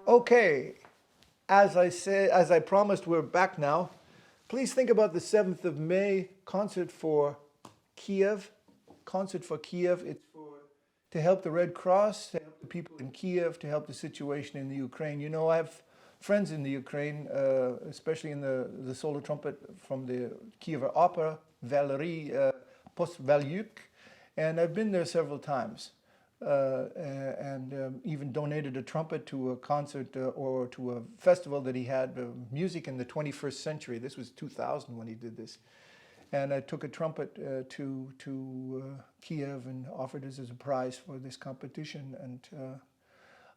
Okay, as I promised, we're back now. Please think about the 7th of May concert for Kiev. Concert for Kiev. It's to help the Red Cross, to help the people in Kiev, to help the situation in the Ukraine. You know, I have friends in the Ukraine, especially in the solo trumpet from the Kiev Opera, Valerie Postvalyuk, and I've been there several times. And even donated a trumpet to a concert or to a festival that he had, music in the 21st century. This was 2000 when he did this. And I took a trumpet to Kiev and offered it as a prize for this competition. And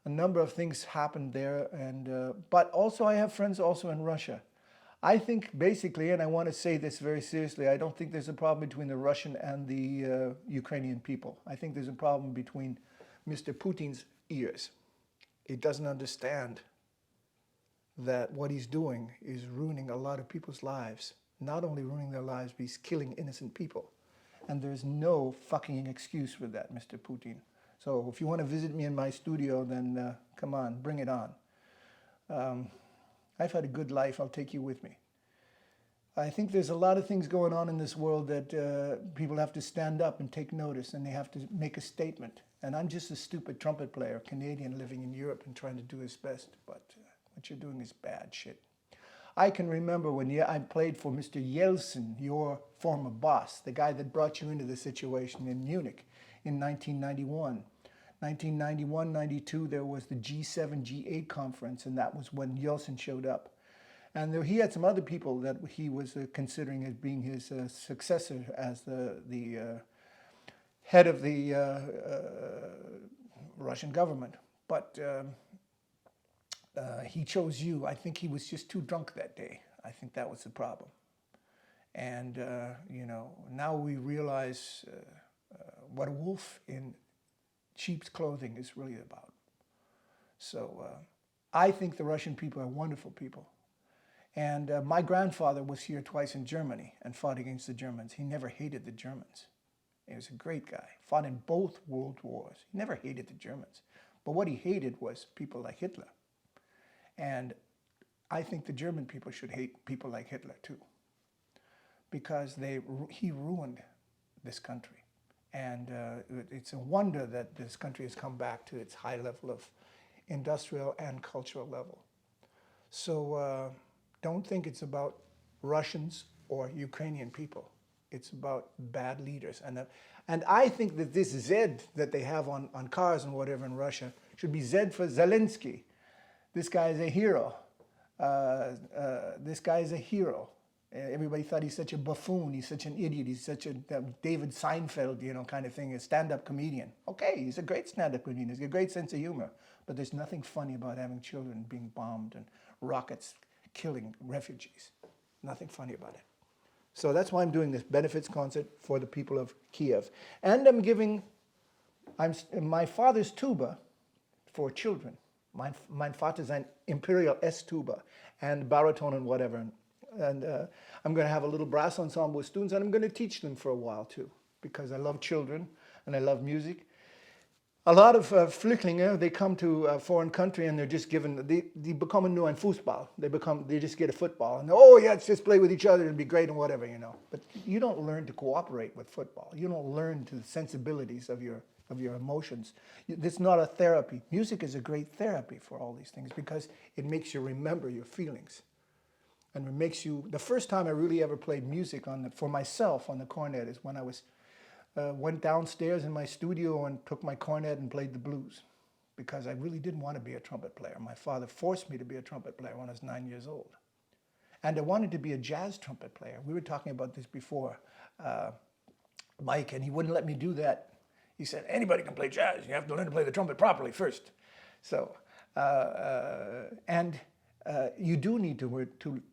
a number of things happened there. And but also I have friends also in Russia. I think basically, and I want to say this very seriously, I don't think there's a problem between the Russian and the Ukrainian people. I think there's a problem between Mr. Putin's ears. He doesn't understand that what he's doing is ruining a lot of people's lives. Not only ruining their lives, but he's killing innocent people. And there's no fucking excuse for that, Mr. Putin. So if you want to visit me in my studio, then come on, bring it on. I've had a good life. I'll take you with me. I think there's a lot of things going on in this world that people have to stand up and take notice, and they have to make a statement. And I'm just a stupid trumpet player, Canadian living in Europe and trying to do his best. But what you're doing is bad shit. I can remember when I played for Mr. Yeltsin, your former boss, the guy that brought you into the situation in Munich in 1991. 1991-92, there was the G7, G8 conference, and that was when Yeltsin showed up. And he had some other people that he was considering as being his successor as the head of the Russian government. But he chose you. I think he was just too drunk that day. I think that was the problem. And, you know, now we realize what a wolf in sheep's clothing is really about. So I think the Russian people are wonderful people. And my grandfather was here twice in Germany and fought against the Germans. He never hated the Germans. He was a great guy, fought in both world wars. He never hated the Germans. But what he hated was people like Hitler. And I think the German people should hate people like Hitler too, because he ruined this country. And it's a wonder that this country has come back to its high level of industrial and cultural level. So don't think it's about Russians or Ukrainian people. It's about bad leaders. And I think that this Z that they have on cars and whatever in Russia should be Z for Zelensky. This guy is a hero. This guy is a hero. Everybody thought he's such a buffoon, he's such an idiot, he's such a David Seinfeld, you know, kind of thing, a stand-up comedian. Okay, he's a great stand-up comedian, he's got a great sense of humor, but there's nothing funny about having children being bombed and rockets killing refugees. Nothing funny about it. So that's why I'm doing this benefits concert for the people of Kiev. And I'm giving my father's tuba for children. Mein Vater sein Imperial S tuba and baritone and whatever. And I'm going to have a little brass ensemble with students, and I'm going to teach them for a while too, because I love children and I love music. A lot of Flüchtlinge, they come to a foreign country and they're just given, they become nur ein Fußball. They just get a football and, oh yeah, let's just play with each other and be great and whatever, you know. But you don't learn to cooperate with football. You don't learn to the sensibilities of your emotions. It's not a therapy. Music is a great therapy for all these things because it makes you remember your feelings. And it makes you, the first time I really ever played music for myself on the cornet is when I went downstairs in my studio and took my cornet and played the blues, because I really didn't want to be a trumpet player. My father forced me to be a trumpet player when I was 9 years old. And I wanted to be a jazz trumpet player. We were talking about this before, Mike, and he wouldn't let me do that. He said, anybody can play jazz. You have to learn to play the trumpet properly first. So, you do need to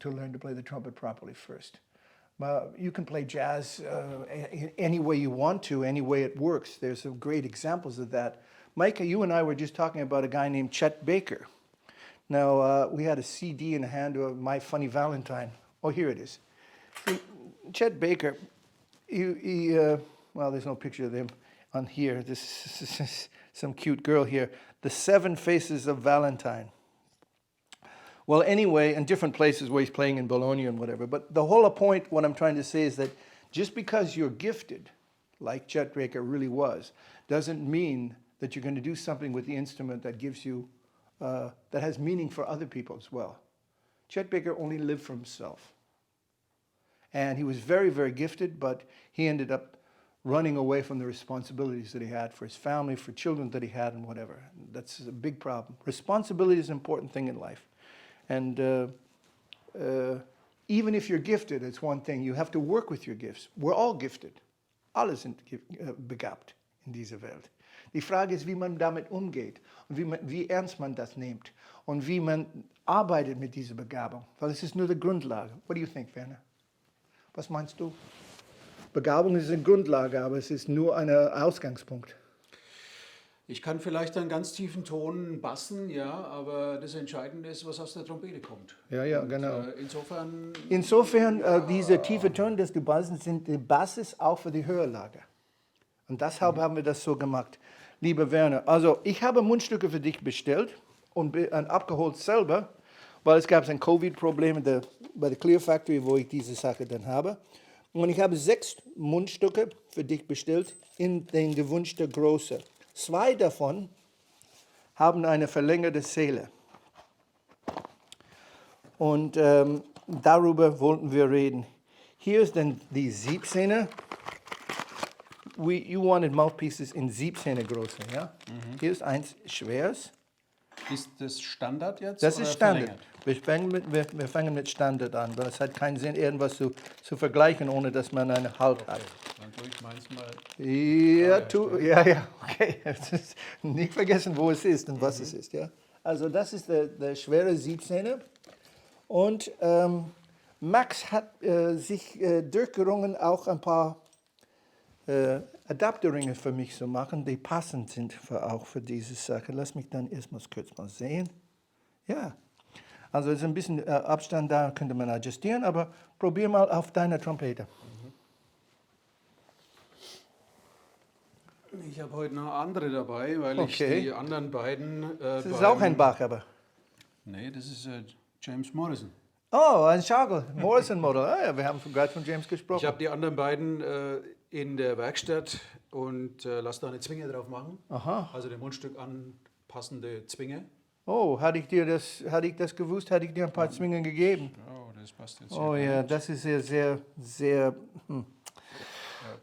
learn to play the trumpet properly first. You can play jazz any way you want to, any way it works. There's some great examples of that. Micah, you and I were just talking about a guy named Chet Baker. Now, we had a CD in the hand of My Funny Valentine. Oh, here it is. See, Chet Baker, well, there's no picture of him on here. This is some cute girl here. The Seven Faces of Valentine. Well, anyway, in different places where he's playing in Bologna and whatever. But the whole point, what I'm trying to say is that just because you're gifted, like Chet Baker really was, doesn't mean that you're going to do something with the instrument that gives you, that has meaning for other people as well. Chet Baker only lived for himself. And he was very, very gifted, but he ended up running away from the responsibilities that he had for his family, for children that he had, and whatever. That's a big problem. Responsibility is an important thing in life. And even if you're gifted, it's one thing. You have to work with your gifts. We're all gifted. Alle sind begabt in dieser Welt. Die Frage ist, wie man damit umgeht und wie ernst man das nimmt und wie man arbeitet mit dieser Begabung. Weil es ist nur die Grundlage. What do you think, Werner? Was meinst du? Begabung ist eine Grundlage, aber es ist nur ein Ausgangspunkt. Ich kann vielleicht einen ganz tiefen Ton bassen, ja, aber das Entscheidende ist, was aus der Trompete kommt. Ja, und, genau. Insofern diese tiefen Töne, die du bassen, sind die Basis auch für die Hörlage. Und deshalb haben wir das so gemacht. Lieber Werner, also ich habe Mundstücke für dich bestellt und abgeholt selber, weil es gab ein Covid-Problem bei der Clear Factory, wo ich diese Sache dann habe. Und ich habe 6 Mundstücke für dich bestellt in den gewünschten Größe. 2 davon haben eine verlängerte Seele. Und darüber wollten wir reden. Hier ist dann die 17er. You wanted mouthpieces in 17er Größe, ja? Hier ist eins schweres. Ist das Standard jetzt? Das oder ist Standard. Verlängert? Wir fangen mit Standard an, weil es hat keinen Sinn, irgendwas zu vergleichen, ohne dass man einen Halt hat. Dann tue ich meins mal. Ja, okay. Nicht vergessen, wo es ist und was es ist. Ja? Also das ist der schwere 17er. Und Max hat sich durchgerungen, auch ein paar Adapterringe für mich zu machen, die passend sind auch für diese Sache. Lass mich dann erstmal kurz mal sehen. Ja, also ist ein bisschen Abstand da, könnte man adjustieren, aber probier mal auf deiner Trompete. Ich habe heute noch andere dabei, weil ich die anderen beiden... das ist auch ein Bach, aber... Nee, das ist James Morrison. Oh, ein Schagel, Morrison-Modell. Ah, ja, wir haben gerade von James gesprochen. Ich habe die anderen beiden in der Werkstatt und lasse da eine Zwinge drauf machen. Aha. Also dem Mundstück anpassende Zwinge. Oh, hätte ich das gewusst, hätte ich dir ein paar Zwingen gegeben. Oh, das passt jetzt. Oh ja, das ist sehr. Okay.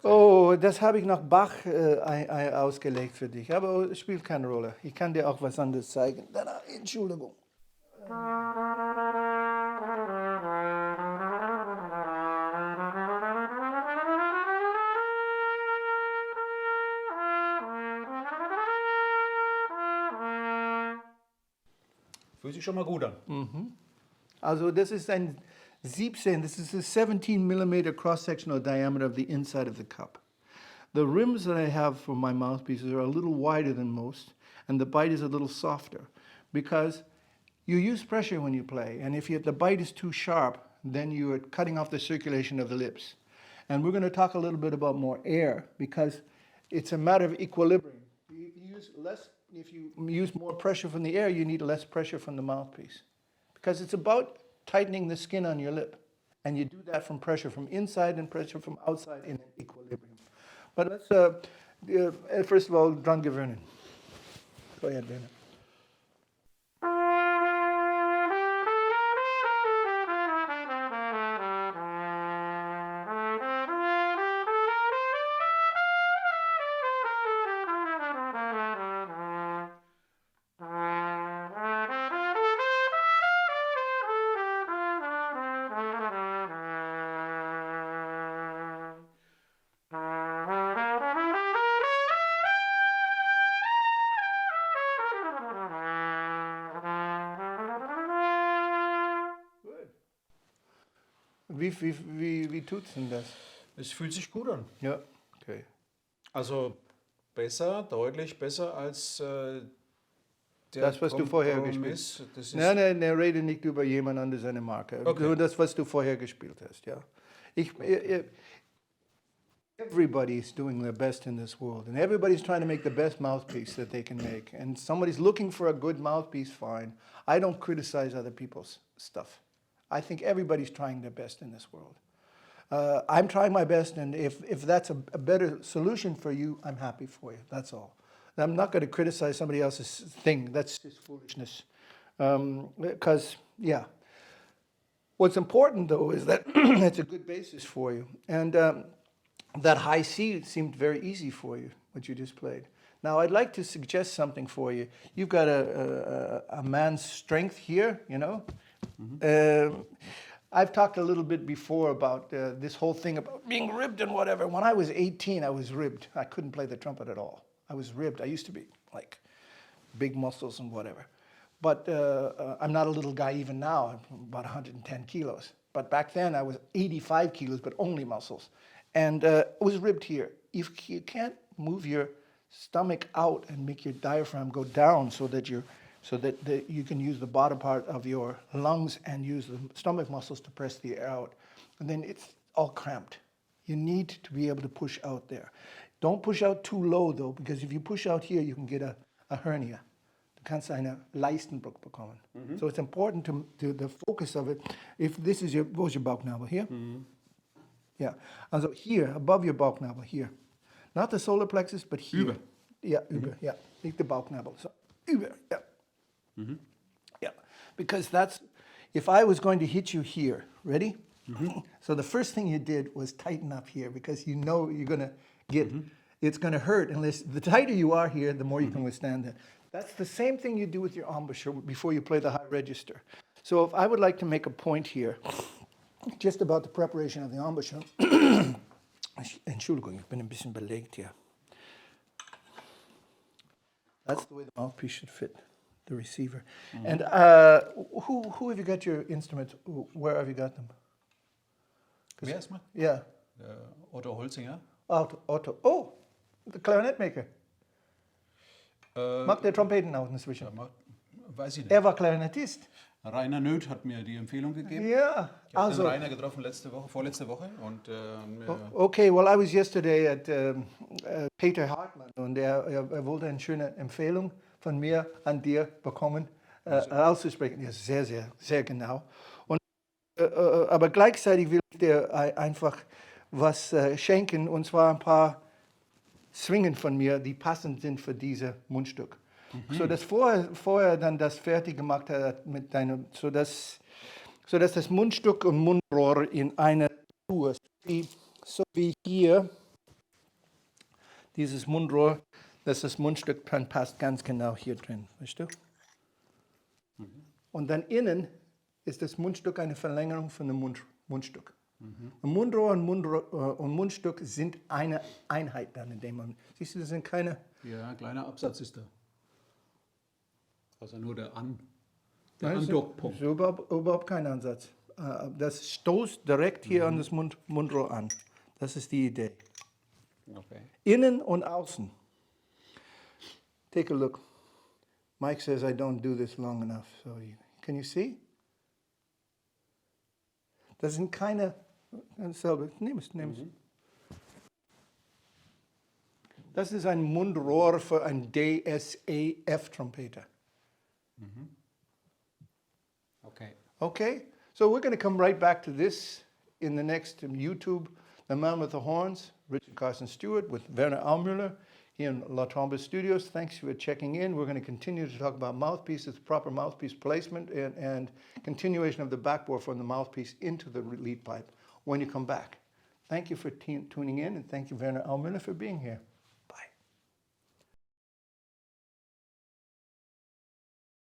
Oh, das habe ich nach Bach ausgelegt für dich, aber es spielt keine Rolle. Ich kann dir auch was anderes zeigen. Entschuldigung. Fühlt sich schon mal gut an. Also das ist ein 17, this is a 17 millimeter cross-sectional diameter of the inside of the cup. The rims that I have for my mouthpieces are a little wider than most, and the bite is a little softer, because you use pressure when you play, and if the bite is too sharp, then you are cutting off the circulation of the lips. And we're going to talk a little bit about more air, because it's a matter of equilibrium. If you use more pressure from the air, you need less pressure from the mouthpiece. Because it's about tightening the skin on your lip. And you do that from pressure from inside and pressure from outside in an equilibrium. But let's, first of all, dran gewöhnen. Go ahead, Werner. Wie tut's denn das? Es fühlt sich gut an. Ja, okay. Also besser, deutlich besser als das, was du vorher gespielt hast. Nein, rede nicht über jemand anderes seine Marke. Okay. Nur das, was du vorher gespielt hast, ja. Everybody's doing their best in this world, and everybody's trying to make the best mouthpiece that they can make. And somebody's looking for a good mouthpiece, fine. I don't criticize other people's stuff. I think everybody's trying their best in this world. I'm trying my best, and if that's a better solution for you, I'm happy for you. That's all. I'm not going to criticize somebody else's thing. That's just foolishness. Because, yeah. What's important, though, is that it's a good basis for you. And that high C seemed very easy for you, what you just played. Now, I'd like to suggest something for you. You've got a man's strength here, you know. Mm-hmm. I've talked a little bit before about this whole thing about being ribbed and whatever. When I was 18, I was ribbed. I couldn't play the trumpet at all. I was ribbed. I used to be like big muscles and whatever. But I'm not a little guy even now. I'm about 110 kilos. But back then I was 85 kilos, but only muscles. And I was ribbed here. If you can't move your stomach out and make your diaphragm go down so that you can use the bottom part of your lungs and use the stomach muscles to press the air out, and then it's all cramped. You need to be able to push out there. Don't push out too low though, because if you push out here, you can get a hernia. Du kannst eine Leistenbruch bekommen. Mm-hmm. So it's important to the focus of it. If this is where's your Bauchnabel? Here? Mm-hmm. Yeah. Also here, above your Bauchnabel, here. Not the solar plexus, but here. Über. Yeah, über, yeah. Nicht the Bauchnabel. So, über, yeah. Mm-hmm. Yeah, because that's, if I was going to hit you here, ready? Mm-hmm. So the first thing you did was tighten up here, because you know you're going to get, it's going to hurt unless, the tighter you are here, the more you can withstand it. That's the same thing you do with your embouchure before you play the high register. So if I would like to make a point here, just about the preparation of the embouchure. Entschuldigung, ich bin ein bisschen belegt hier. That's the way the mouthpiece should fit the receiver. Mm-hmm. And who have you got your instruments? Where have you got them? Wer erstmal? Yeah. Otto Holzinger. Otto. Oh, the clarinet maker. Macht der Trompeten auch inzwischen? Weiß ich nicht. Er war Klarinettist. Rainer Nöth hat mir die Empfehlung gegeben. Ja, ich habe den Rainer getroffen vorletzte Woche. Und, okay, well, I was yesterday at Peter Hartmann und er wollte eine schöne Empfehlung von mir an dir bekommen, auszusprechen. Ja, sehr, sehr, sehr genau. Und, aber gleichzeitig will ich dir einfach was schenken, und zwar ein paar Swingen von mir, die passend sind für dieses Mundstück. So dass vorher dann das fertig gemacht hat mit deinem, so dass das Mundstück und Mundrohr in einer Tour, so wie hier, dieses Mundrohr, dass das Mundstück dann passt ganz genau hier drin, weißt du? Und dann innen ist das Mundstück eine Verlängerung von dem Mundstück. Und Mundrohr und Mundstück sind eine Einheit dann in dem Moment. Siehst du, das sind keine... Ja, ein kleiner Absatz ist da. Also nur der Andockpunkt. So überhaupt kein Ansatz. Das stoßt direkt hier an das Mundrohr an. Das ist die Idee. Okay. Innen und außen. Take a look. Mike says I don't do this long enough. So can you see? Das sind keine... Nimm es. Das ist ein Mundrohr für einen DSAF-Trompeter. Okay, so we're going to come right back to this in the next YouTube, The Man with the Horns, Richard Carson Steuart with Werner Aumüller here in La Tromba Studios. Thanks for checking in. We're going to continue to talk about mouthpieces, proper mouthpiece placement, and continuation of the backbore from the mouthpiece into the lead pipe when you come back. Thank you for tuning in, and thank you, Werner Aumüller, for being here.